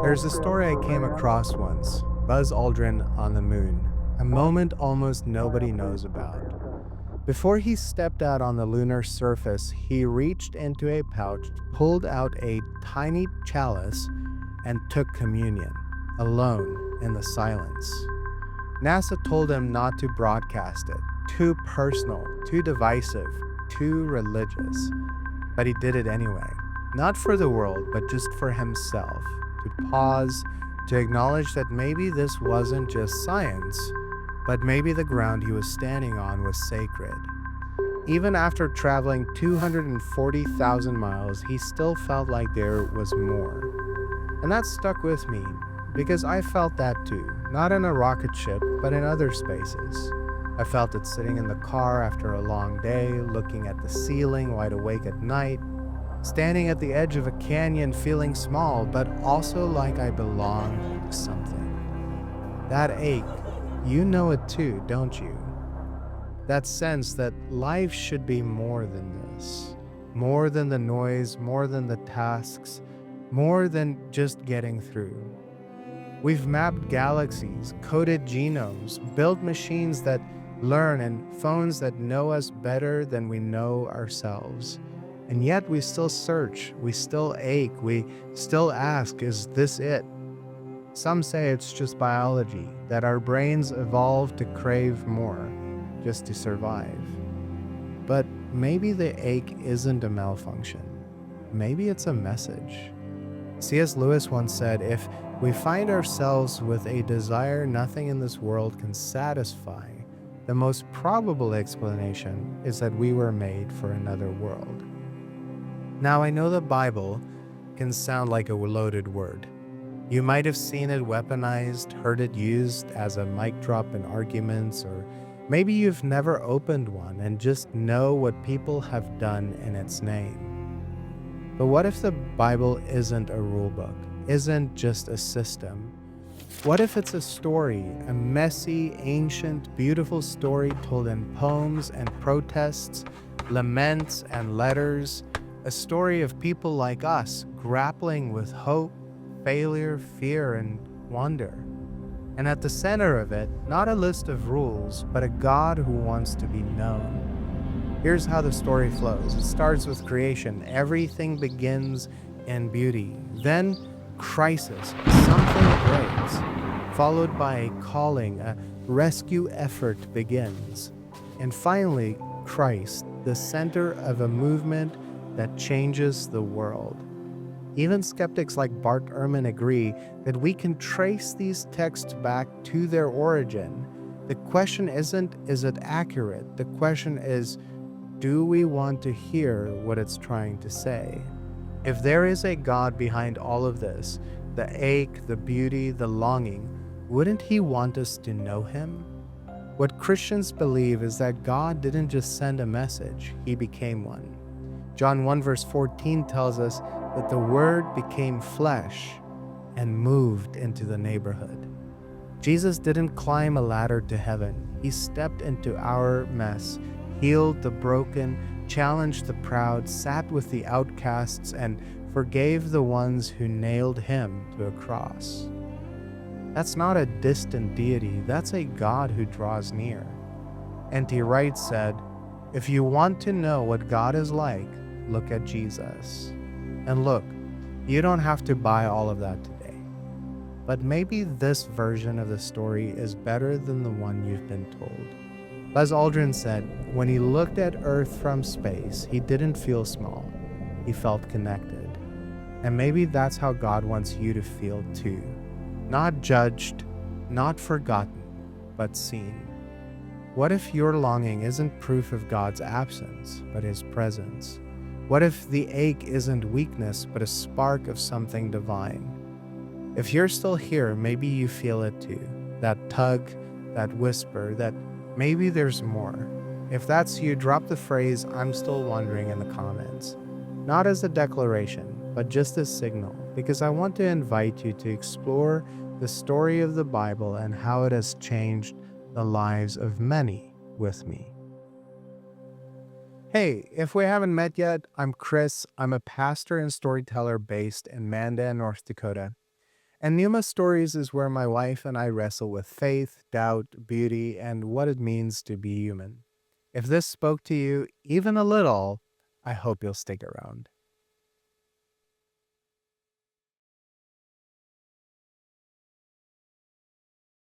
There's a story I came across once, Buzz Aldrin on the moon, a moment almost nobody knows about. Before he stepped out on the lunar surface, he reached into a pouch, pulled out a tiny chalice, and took communion, alone in the silence. NASA told him not to broadcast it, too personal, too divisive, too religious. But he did it anyway. Not for the world, but just for himself. To pause, to acknowledge that maybe this wasn't just science, but maybe the ground he was standing on was sacred. Even after traveling 240,000 miles, he still felt like there was more. And that stuck with me because I felt that too, not in a rocket ship, but in other spaces. I felt it sitting in the car after a long day, looking at the ceiling, wide awake at night, standing at the edge of a canyon, feeling small, but also like I belonged to something. That ache, you know it too, don't you? That sense that life should be more than this, more than the noise, more than the tasks, more than just getting through. We've mapped galaxies, coded genomes, built machines that learn, and phones that know us better than we know ourselves. And yet we still search, we still ache, we still ask, is this it? Some say it's just biology, that our brains evolved to crave more, just to survive. But maybe the ache isn't a malfunction. Maybe it's a message. C.S. Lewis once said, if we find ourselves with a desire nothing in this world can satisfy, the most probable explanation is that we were made for another world. Now, I know the Bible can sound like a loaded word. You might have seen it weaponized, heard it used as a mic drop in arguments, or maybe you've never opened one and just know what people have done in its name. But what if the Bible isn't a rule book, isn't just a system? What if it's a story, a messy, ancient, beautiful story told in poems and protests, laments and letters, a story of people like us grappling with hope, failure, fear, and wonder? And at the center of it, not a list of rules, but a God who wants to be known. Here's how the story flows. It starts with creation. Everything begins in beauty. Then crisis, something breaks, followed by a calling, a rescue effort begins. And finally, Christ, the center of a movement that changes the world. Even skeptics like Bart Ehrman agree that we can trace these texts back to their origin. The question isn't, is it accurate? The question is, do we want to hear what it's trying to say? If there is a God behind all of this, the ache, the beauty, the longing, wouldn't He want us to know Him? What Christians believe is that God didn't just send a message, He became one. John 1 verse 14 tells us that the Word became flesh and moved into the neighborhood. Jesus didn't climb a ladder to heaven. He stepped into our mess, healed the broken, challenged the proud, sat with the outcasts, and forgave the ones who nailed Him to a cross. That's not a distant deity, that's a God who draws near. N.T. Wright said, if you want to know what God is like, look at Jesus. And look, you don't have to buy all of that today. But maybe this version of the story is better than the one you've been told. Buzz Aldrin said, when he looked at Earth from space, he didn't feel small. He felt connected. And maybe that's how God wants you to feel too. Not judged, not forgotten, but seen. What if your longing isn't proof of God's absence, but His presence? What if the ache isn't weakness, but a spark of something divine? If you're still here, maybe you feel it too. That tug, that whisper, that maybe there's more. If that's you, drop the phrase, I'm still wondering in the comments. Not as a declaration, but just a signal, because I want to invite you to explore the story of the Bible and how it has changed the lives of many with me. Hey, if we haven't met yet, I'm Kris. I'm a pastor and storyteller based in Mandan, North Dakota. And NeumaStories is where my wife and I wrestle with faith, doubt, beauty, and what it means to be human. If this spoke to you even a little, I hope you'll stick around.